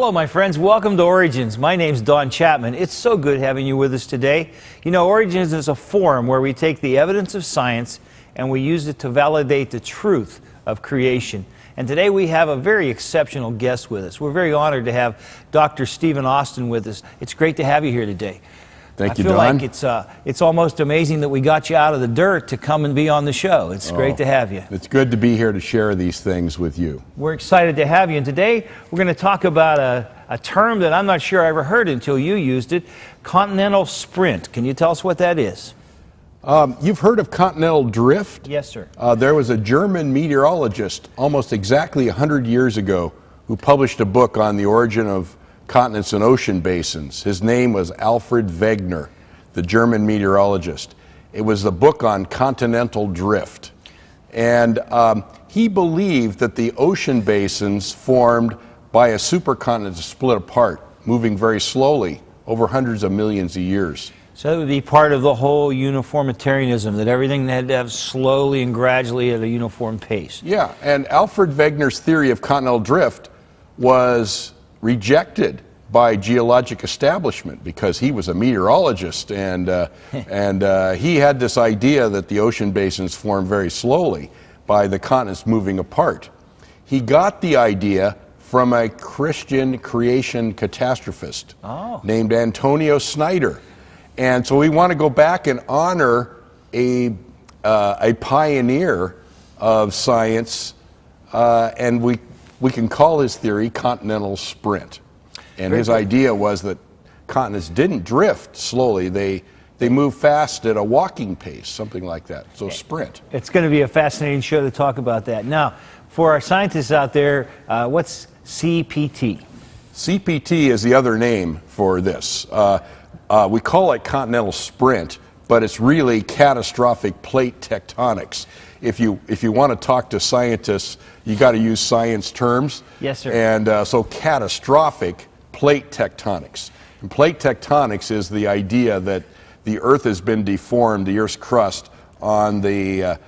Hello, my friends. Welcome to Origins. My name's Don Chapman. It's so good having you with us today. You know, Origins is a forum where we take the evidence of science and we use it to validate the truth of creation. And today we have a very exceptional guest with us. We're very honored to have Dr. Stephen Austin with us. It's great to have you here today. Thank you, Don. I feel like it's almost amazing that we got you out of the dirt to come and be on the show. It's great to have you. It's good to be here to share these things with you. We're excited to have you. And today we're going to talk about a term that I'm not sure I ever heard until you used it, continental sprint. Can you tell us what that is? You've heard of continental drift? Yes, sir. There was a German meteorologist almost exactly 100 years ago who published a book on the origin of continents and ocean basins. His name was Alfred Wegener, the German meteorologist. It was the book on continental drift. And he believed that the ocean basins formed by a supercontinent split apart, moving very slowly over hundreds of millions of years. So that would be part of the whole uniformitarianism, that everything had to have slowly and gradually at a uniform pace. Yeah, and Alfred Wegener's theory of continental drift was rejected by geologic establishment because he was a meteorologist and he had this idea that the ocean basins form very slowly by the continents moving apart. He got the idea from a Christian creation catastrophist named Antonio Snyder. And so we want to go back and honor a pioneer of science, and we can call his theory continental sprint. And his idea was that continents didn't drift slowly, they move fast at a walking pace, something like that, so sprint. It's going to be a fascinating show to talk about that. Now, for our scientists out there, what's CPT? CPT is the other name for this. We call it continental sprint, but it's really catastrophic plate tectonics. If you want to talk to scientists, you got to use science terms. Yes, sir. And so catastrophic plate tectonics. And plate tectonics is the idea that the Earth has been deformed, the Earth's crust, on the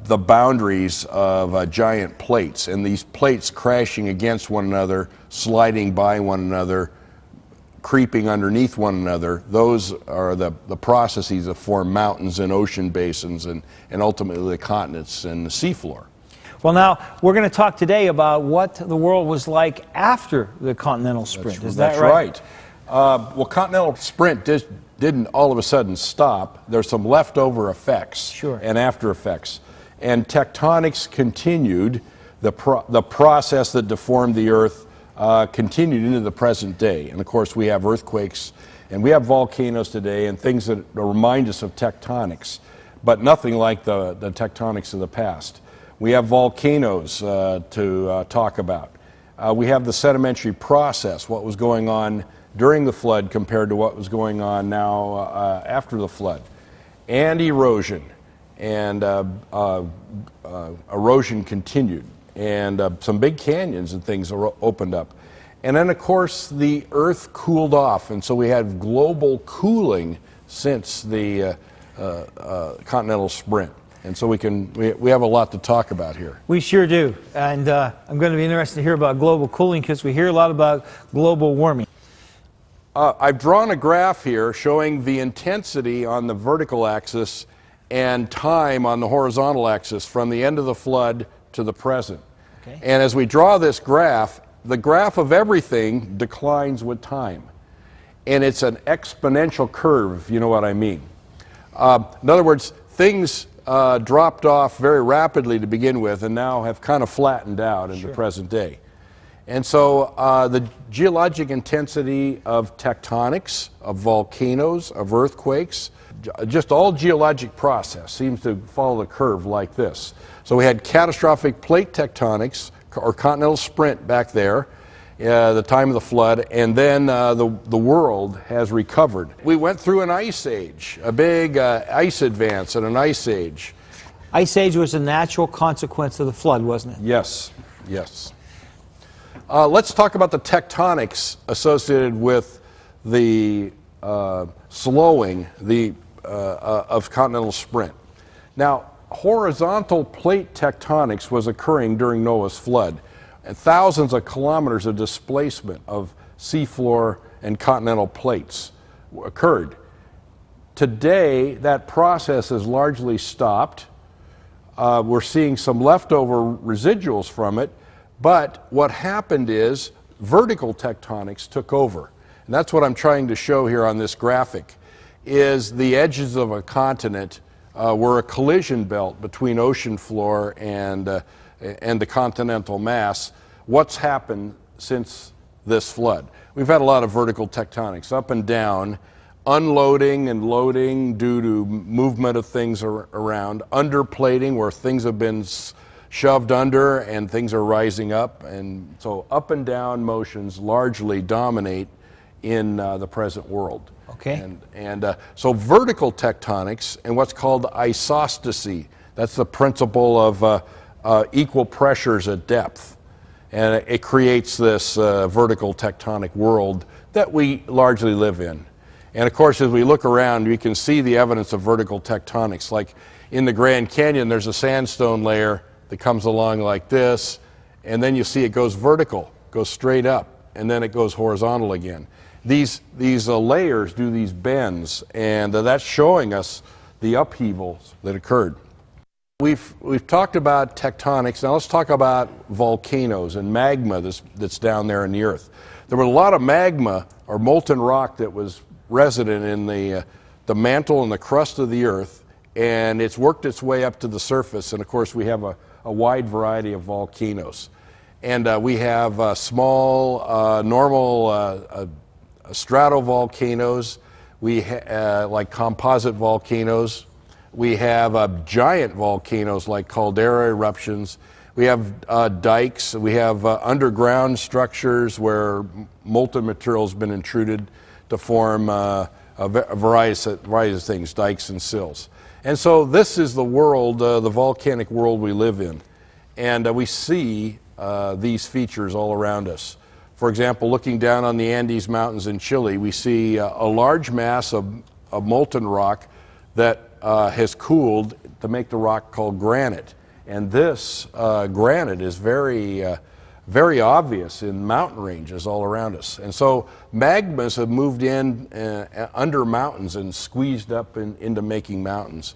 boundaries of giant plates, and these plates crashing against one another, sliding by one another, creeping underneath one another. Those are the processes that form mountains and ocean basins and ultimately the continents and the seafloor. Well, now, we're going to talk today about what the world was like after the continental sprint. Is that right? That's right. Well, continental sprint didn't all of a sudden stop. There's some leftover effects and after effects. And tectonics continued. The process that deformed the Earth continued into the present day. And of course we have earthquakes and we have volcanoes today and things that remind us of tectonics, but nothing like the tectonics of the past. We have volcanoes to talk about. We have the sedimentary process, what was going on during the flood compared to what was going on now after the flood, and erosion. And erosion continued. And some big canyons and things opened up. And then, of course, the Earth cooled off, and so we had global cooling since the continental sprint. And so we have a lot to talk about here. We sure do. And I'm going to be interested to hear about global cooling because we hear a lot about global warming. I've drawn a graph here showing the intensity on the vertical axis and time on the horizontal axis from the end of the flood to the present. Okay. And as we draw this graph, the graph of everything declines with time. And it's an exponential curve, if you know what I mean. In other words, things dropped off very rapidly to begin with and now have kind of flattened out in the present day. And so the geologic intensity of tectonics, of volcanoes, of earthquakes, just all geologic process seems to follow the curve like this. So we had catastrophic plate tectonics, or continental sprint back there, the time of the flood, and then the world has recovered. We went through an ice age, a big ice advance and an ice age. Ice age was a natural consequence of the flood, wasn't it? Yes, yes. Let's talk about the tectonics associated with the slowing of continental sprint. Now, horizontal plate tectonics was occurring during Noah's flood. and thousands of kilometers of displacement of seafloor and continental plates occurred. Today, that process has largely stopped. We're seeing some leftover residuals from it, but what happened is vertical tectonics took over. And that's what I'm trying to show here on this graphic, is the edges of a continent were a collision belt between ocean floor and the continental mass. What's happened since this flood? We've had a lot of vertical tectonics, up and down, unloading and loading due to movement of things around, underplating where things have been shoved under and things are rising up, and so up and down motions largely dominate in the present world. Okay. So vertical tectonics and what's called isostasy, that's the principle of equal pressures at depth. And it creates this vertical tectonic world that we largely live in. And of course, as we look around, we can see the evidence of vertical tectonics. Like in the Grand Canyon, there's a sandstone layer that comes along like this, and then you see it goes vertical, goes straight up, and then it goes horizontal again. These layers do these bends, and that's showing us the upheavals that occurred. We've talked about tectonics. Now let's talk about volcanoes and magma that's down there in the earth. There was a lot of magma or molten rock that was resident in the mantle and the crust of the earth, and it's worked its way up to the surface. And of course, we have a wide variety of volcanoes. And we have small, normal stratovolcanoes, like composite volcanoes. We have giant volcanoes like caldera eruptions. We have dikes. We have underground structures where molten material has been intruded to form a variety of things, dikes and sills. And so this is the world, the volcanic world we live in. And we see these features all around us. For example, looking down on the Andes Mountains in Chile, we see a large mass of molten rock that has cooled to make the rock called granite. And this granite is very obvious in mountain ranges all around us. And so magmas have moved in under mountains and squeezed up into making mountains.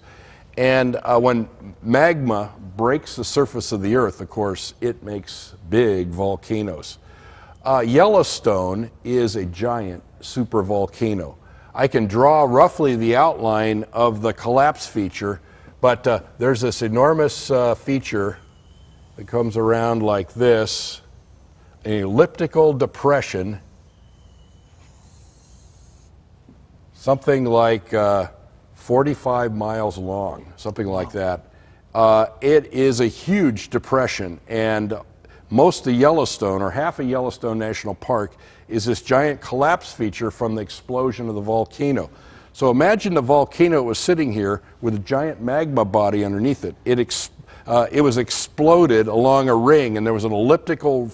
And when magma breaks the surface of the earth, of course, it makes big volcanoes. Yellowstone is a giant supervolcano. I can draw roughly the outline of the collapse feature, but there's this enormous feature that comes around like this, an elliptical depression, something like 45 miles long, something like that. It is a huge depression, and most of Yellowstone, or half of Yellowstone National Park, is this giant collapse feature from the explosion of the volcano. So imagine the volcano was sitting here with a giant magma body underneath it. It was exploded along a ring, and there was an elliptical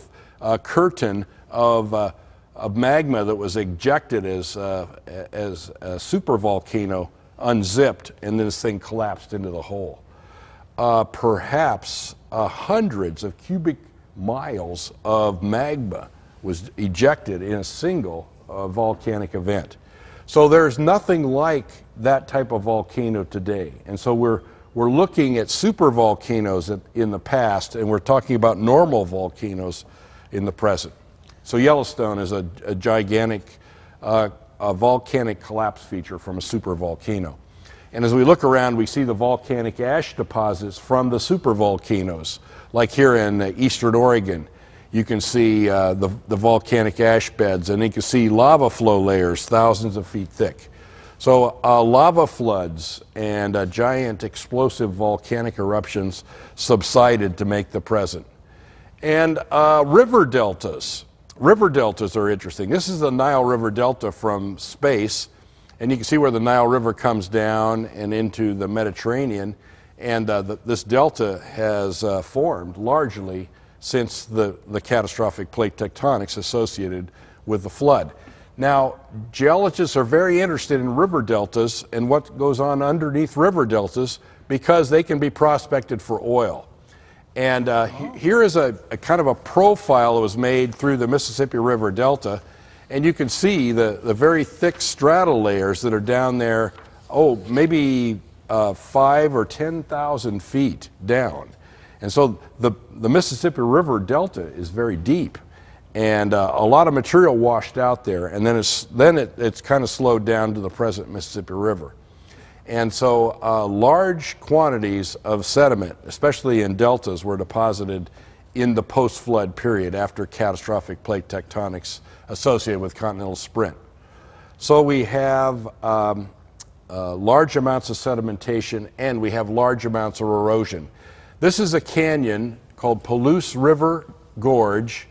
curtain of magma that was ejected as a supervolcano unzipped, and then this thing collapsed into the hole. Perhaps hundreds of cubic miles of magma was ejected in a single volcanic event. So there's nothing like that type of volcano today. And so we're looking at supervolcanoes in the past, and we're talking about normal volcanoes in the present. So Yellowstone is a gigantic volcanic collapse feature from a supervolcano. And as we look around, we see the volcanic ash deposits from the supervolcanoes. Like here in eastern Oregon, you can see the volcanic ash beds, and you can see lava flow layers thousands of feet thick. So lava floods and giant explosive volcanic eruptions subsided to make the present. And river deltas. River deltas are interesting. This is the Nile River Delta from space, and you can see where the Nile River comes down and into the Mediterranean, and this delta has formed largely since the catastrophic plate tectonics associated with the flood. Now, geologists are very interested in river deltas and what goes on underneath river deltas because they can be prospected for oil. And here is a kind of a profile that was made through the Mississippi River Delta. And you can see the very thick strata layers that are down there, maybe 5,000 or 10,000 feet down. And so the Mississippi River Delta is very deep. And a lot of material washed out there. And then it's kind of slowed down to the present Mississippi River. And so large quantities of sediment, especially in deltas, were deposited in the post-flood period after catastrophic plate tectonics associated with continental sprint. So we have large amounts of sedimentation, and we have large amounts of erosion. This is a canyon called Palouse River Gorge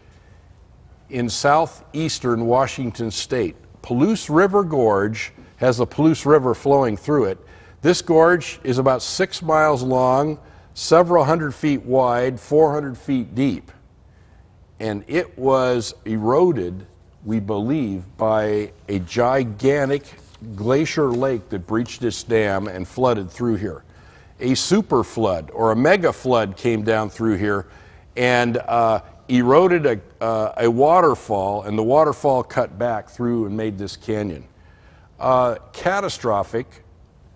in southeastern Washington state. Palouse River Gorge has the Palouse River flowing through it. This gorge is about 6 miles long, several hundred feet wide, 400 feet deep. And it was eroded, we believe, by a gigantic glacier lake that breached its dam and flooded through here. A super flood or a mega flood came down through here and eroded a waterfall, and the waterfall cut back through and made this canyon. Catastrophic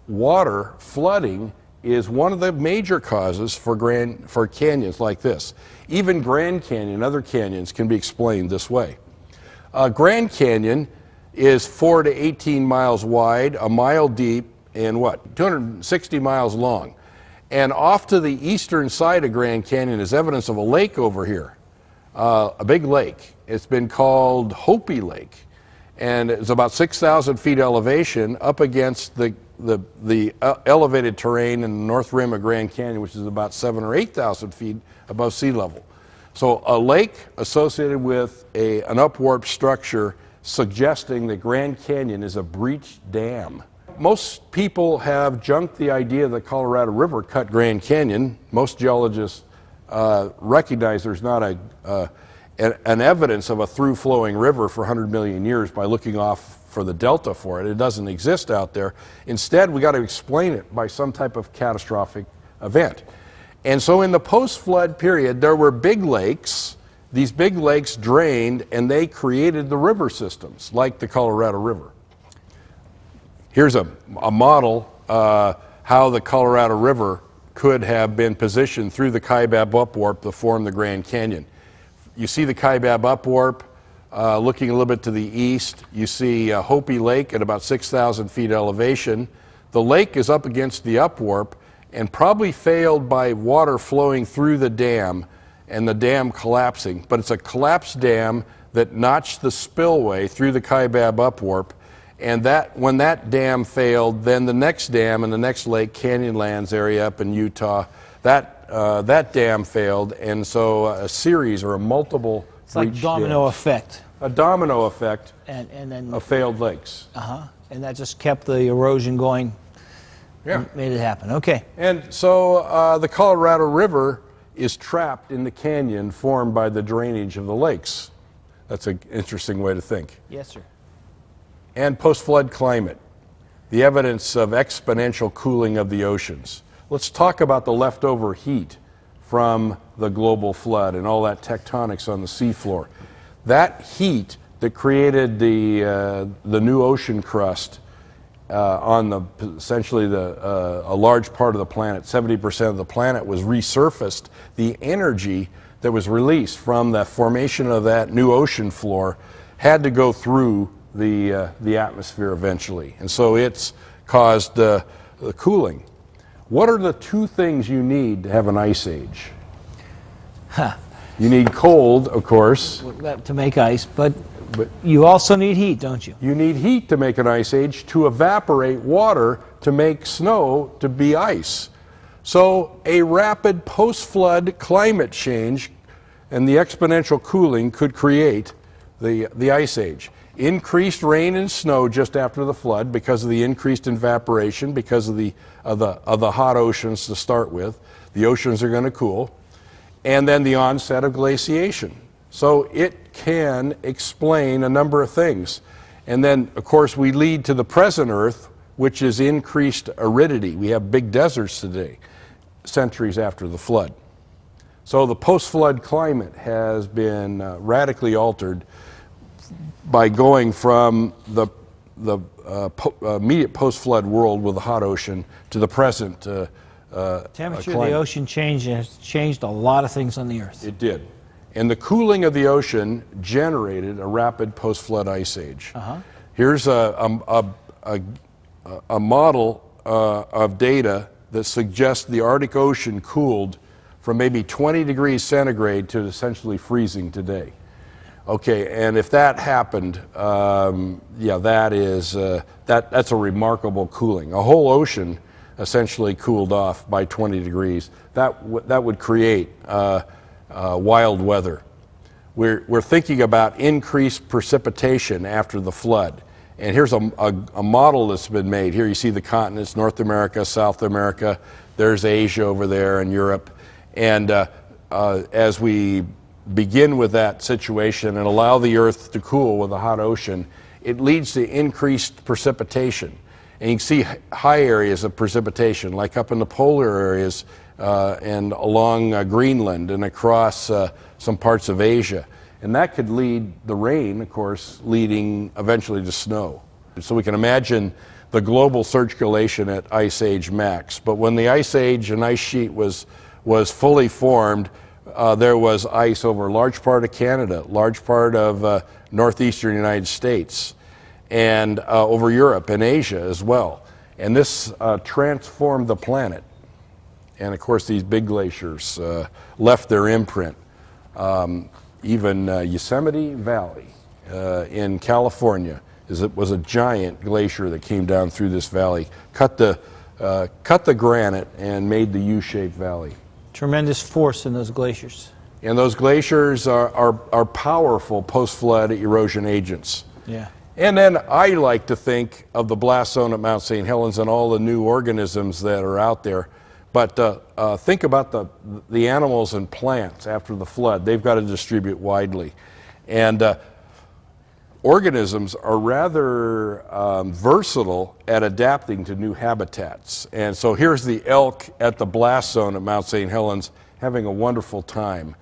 water flooding is one of the major causes for canyons like this. Even Grand Canyon, other canyons, can be explained this way. Grand Canyon is 4 to 18 miles wide, a mile deep, and 260 miles long. And off to the eastern side of Grand Canyon is evidence of a lake over here, a big lake. It's been called Hopi Lake, and it's about 6,000 feet elevation up against the elevated terrain in the north rim of Grand Canyon, which is about 7,000 or 8,000 feet above sea level. So a lake associated with an upwarp structure suggesting that Grand Canyon is a breached dam. Most people have junked the idea that Colorado River cut Grand Canyon. Most geologists recognize there's not an evidence of a through-flowing river for 100 million years by looking off for the delta for it. It doesn't exist out there. Instead, we got to explain it by some type of catastrophic event. And so in the post-flood period, there were big lakes. These big lakes drained, and they created the river systems, like the Colorado River. Here's a model how the Colorado River could have been positioned through the Kaibab upwarp to form the Grand Canyon. You see the Kaibab upwarp looking a little bit to the east. You see Hopi Lake at about 6,000 feet elevation. The lake is up against the upwarp and probably failed by water flowing through the dam and the dam collapsing. But it's a collapsed dam that notched the spillway through the Kaibab upwarp. And when that dam failed, then the next dam in the next lake, Canyonlands area up in Utah, that dam failed, and so a series or a multiple. It's like domino effect. A domino effect and then of failed lakes. And that just kept the erosion going. Yeah. Made it happen. Okay. And so the Colorado River is trapped in the canyon formed by the drainage of the lakes. That's an interesting way to think. Yes, sir. And post-flood climate, the evidence of exponential cooling of the oceans. Let's talk about the leftover heat from the global flood and all that tectonics on the seafloor. That heat that created the new ocean crust on essentially a large part of the planet, 70% of the planet was resurfaced. The energy that was released from the formation of that new ocean floor had to go through the atmosphere eventually, and so it's caused the cooling. What are the two things you need to have an ice age? You need cold, of course, to make ice, but you also need heat, don't you? You need heat to make an ice age, to evaporate water, to make snow, to be ice. So a rapid post-flood climate change and the exponential cooling could create the ice age. Increased rain and snow just after the flood because of the increased evaporation, because of the hot oceans to start with. The oceans are going to cool. And then the onset of glaciation. So it can explain a number of things. And then, of course, we lead to the present Earth, which is increased aridity. We have big deserts today, centuries after the flood. So the post-flood climate has been radically altered by going from the immediate post-flood world with the hot ocean to the present Temperature of climate. the ocean has changed a lot of things on the Earth. It did. And the cooling of the ocean generated a rapid post-flood ice age. Here's a model of data that suggests the Arctic Ocean cooled from maybe 20 degrees centigrade to essentially freezing today. Okay, and if that happened, yeah, that's a remarkable cooling. A whole ocean essentially cooled off by 20 degrees. That would create wild weather. We're thinking about increased precipitation after the flood. And here's a model that's been made. Here you see the continents, North America, South America. There's Asia over there and Europe. And as we begin with that situation and allow the Earth to cool with a hot ocean, it leads to increased precipitation. And you can see high areas of precipitation, like up in the polar areas and along Greenland and across some parts of Asia. And that could lead the rain, of course, leading eventually to snow. So we can imagine the global circulation at ice age max. But when the ice age and ice sheet was fully formed, there was ice over a large part of Canada, large part of northeastern United States, and over Europe and Asia as well. And this transformed the planet. And of course, these big glaciers left their imprint. Even Yosemite Valley in California was a giant glacier that came down through this valley, cut the granite and made the U-shaped valley. Tremendous force in those glaciers. And those glaciers are powerful post-flood erosion agents. Yeah. And then I like to think of the blast zone at Mount St. Helens and all the new organisms that are out there. But think about the animals and plants after the flood. They've got to distribute widely. And organisms are rather versatile at adapting to new habitats. And so here's the elk at the blast zone at Mount St. Helens having a wonderful time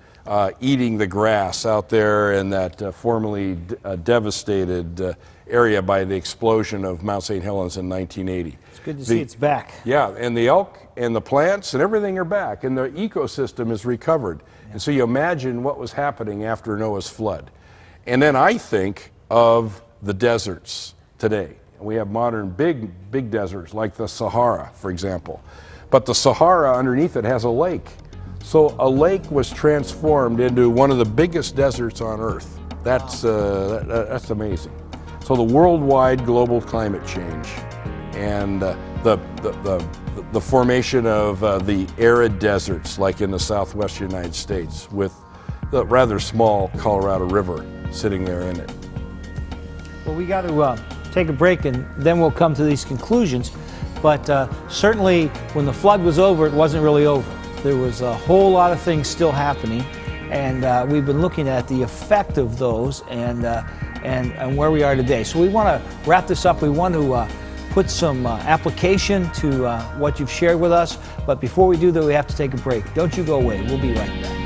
eating the grass out there in that formerly devastated area by the explosion of Mount St. Helens in 1980. It's good to see it's back. Yeah, and the elk and the plants and everything are back, and the ecosystem is recovered. Yeah. And so you imagine what was happening after Noah's flood. And then I think of the deserts today. We have modern big deserts like the Sahara, for example. But the Sahara underneath it has a lake. So a lake was transformed into one of the biggest deserts on Earth. That's amazing. So the worldwide global climate change and the formation of the arid deserts like in the southwestern United States with the rather small Colorado River sitting there in it. Well, we got to take a break and then we'll come to these conclusions. But certainly when the flood was over, it wasn't really over. There was a whole lot of things still happening, and we've been looking at the effect of those and where we are today. So we want to wrap this up. We want to put some application to what you've shared with us. But before we do that, we have to take a break. Don't you go away. We'll be right back.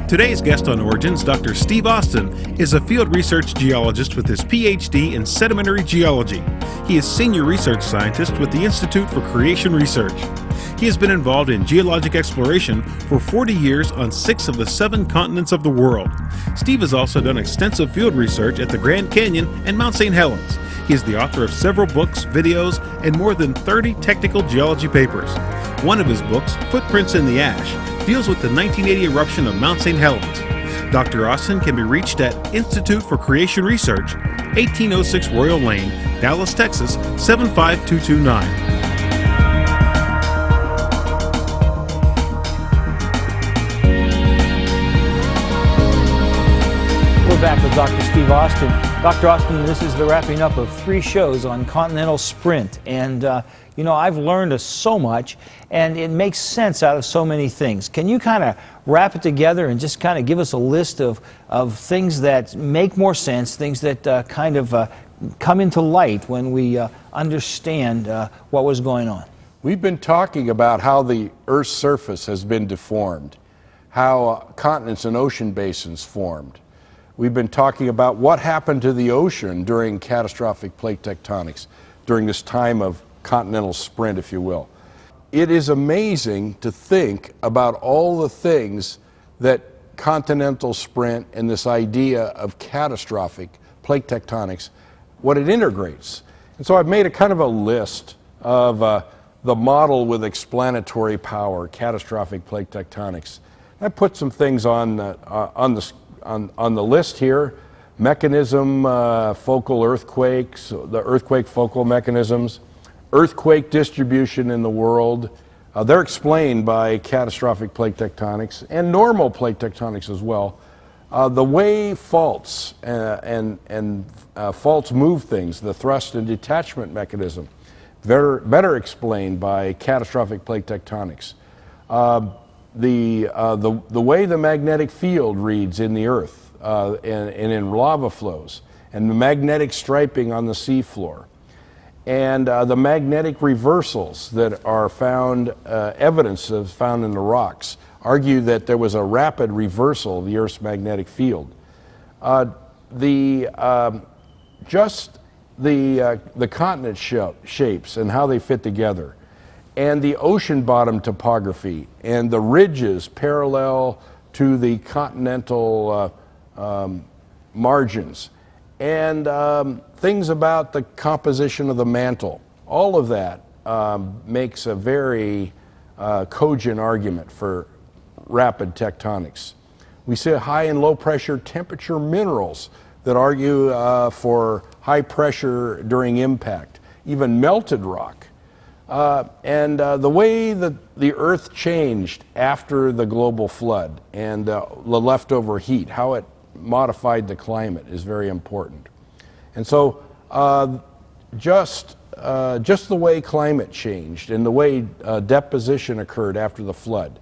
Today's guest on Origins, Dr. Steve Austin, is a field research geologist with his PhD in sedimentary geology. He is senior research scientist with the Institute for Creation Research. He has been involved in geologic exploration for 40 years on 6 of the 7 continents of the world. Steve has also done extensive field research at the Grand Canyon and Mount St. Helens. He is the author of several books, videos, and more than 30 technical geology papers. One of his books, Footprints in the Ash, deals with the 1980 eruption of Mount St. Helens. Dr. Austin can be reached at Institute for Creation Research, 1806 Royal Lane, Dallas, Texas, 75229. We're back with Dr. Steve Austin. Dr. Austin, this is the wrapping up of 3 shows on Continental Sprint. And, you know, I've learned so much, and it makes sense out of so many things. Can you kind of wrap it together and just kind of give us a list of things that make more sense, things that kind of come into light when we understand what was going on? We've been talking about how the Earth's surface has been deformed, how continents and ocean basins formed. We've been talking about what happened to the ocean during catastrophic plate tectonics, during this time of continental sprint, if you will. It is amazing to think about all the things that continental sprint and this idea of catastrophic plate tectonics, what it integrates. And so I've made a kind of a list of the model with explanatory power, catastrophic plate tectonics. I put some things on the list here. Mechanism, focal earthquakes, the earthquake focal mechanisms, earthquake distribution in the world. They're explained by catastrophic plate tectonics and normal plate tectonics as well. The way faults and faults move things, the thrust and detachment mechanism, better explained by catastrophic plate tectonics. The way the magnetic field reads in the earth and in lava flows, and the magnetic striping on the seafloor, and the magnetic reversals that are found, evidence of found in the rocks, argue that there was a rapid reversal of the Earth's magnetic field. The continent shapes and how they fit together, and the ocean bottom topography and the ridges parallel to the continental margins, and things about the composition of the mantle. All of that makes a very cogent argument for rapid tectonics. We see high and low pressure temperature minerals that argue for high pressure during impact, even melted rock. And the way that the Earth changed after the global flood and the leftover heat, how it modified the climate, is very important. And so just the way climate changed and the way deposition occurred after the flood,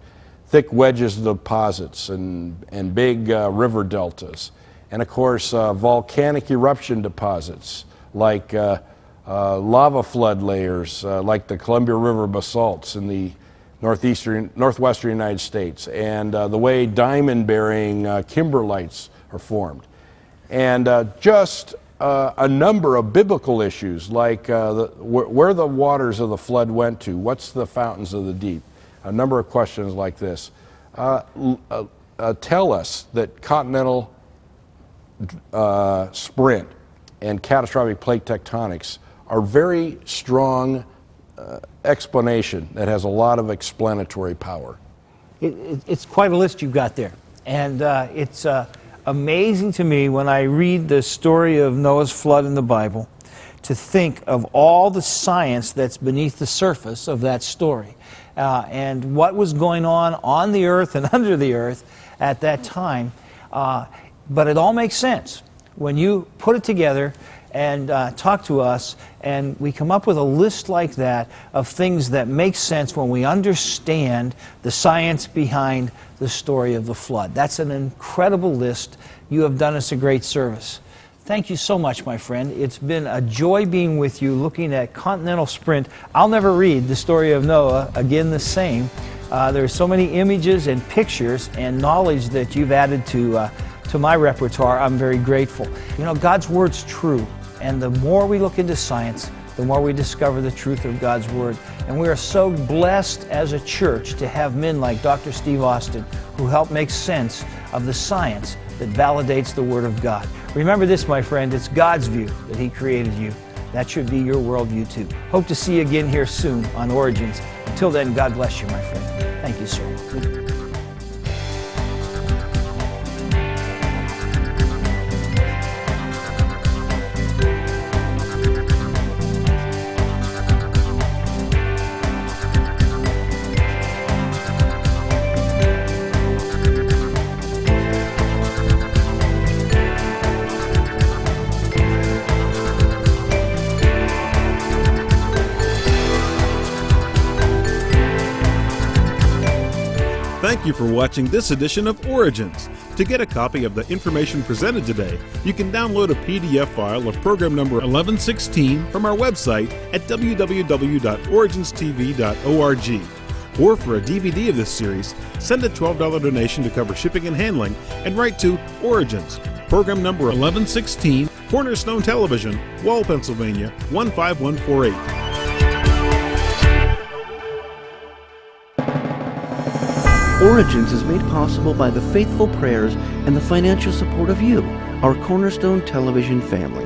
thick wedges of deposits and big river deltas, and of course volcanic eruption deposits like lava flood layers like the Columbia River basalts in the northwestern United States, and the way diamond-bearing kimberlites are formed. And just a number of biblical issues like where the waters of the flood went to, what's the fountains of the deep, a number of questions like this tell us that continental sprint and catastrophic plate tectonics are very strong explanation that has a lot of explanatory power. It's quite a list you've got there. And it's amazing to me when I read the story of Noah's flood in the Bible to think of all the science that's beneath the surface of that story and what was going on the earth and under the earth at that time. But it all makes sense when you put it together and talk to us, and we come up with a list like that of things that make sense when we understand the science behind the story of the flood. That's an incredible list. You have done us a great service. Thank you so much, my friend. It's been a joy being with you, looking at Continental Sprint. I'll never read the story of Noah again the same. There's so many images and pictures and knowledge that you've added to my repertoire. I'm very grateful. You know, God's Word's true, and the more we look into science, the more we discover the truth of God's Word. And we are so blessed as a church to have men like Dr. Steve Austin who help make sense of the science that validates the Word of God. Remember this, my friend, it's God's view that He created you. That should be your worldview too. Hope to see you again here soon on Origins. Until then, God bless you, my friend. Thank you, sir. Thank you for watching this edition of Origins. To get a copy of the information presented today, you can download a PDF file of program number 1116 from our website at www.originstv.org. Or for a DVD of this series, send a $12 donation to cover shipping and handling and write to Origins, program number 1116, Cornerstone Television, Wall, Pennsylvania 15148. Origins is made possible by the faithful prayers and the financial support of you, our Cornerstone Television family.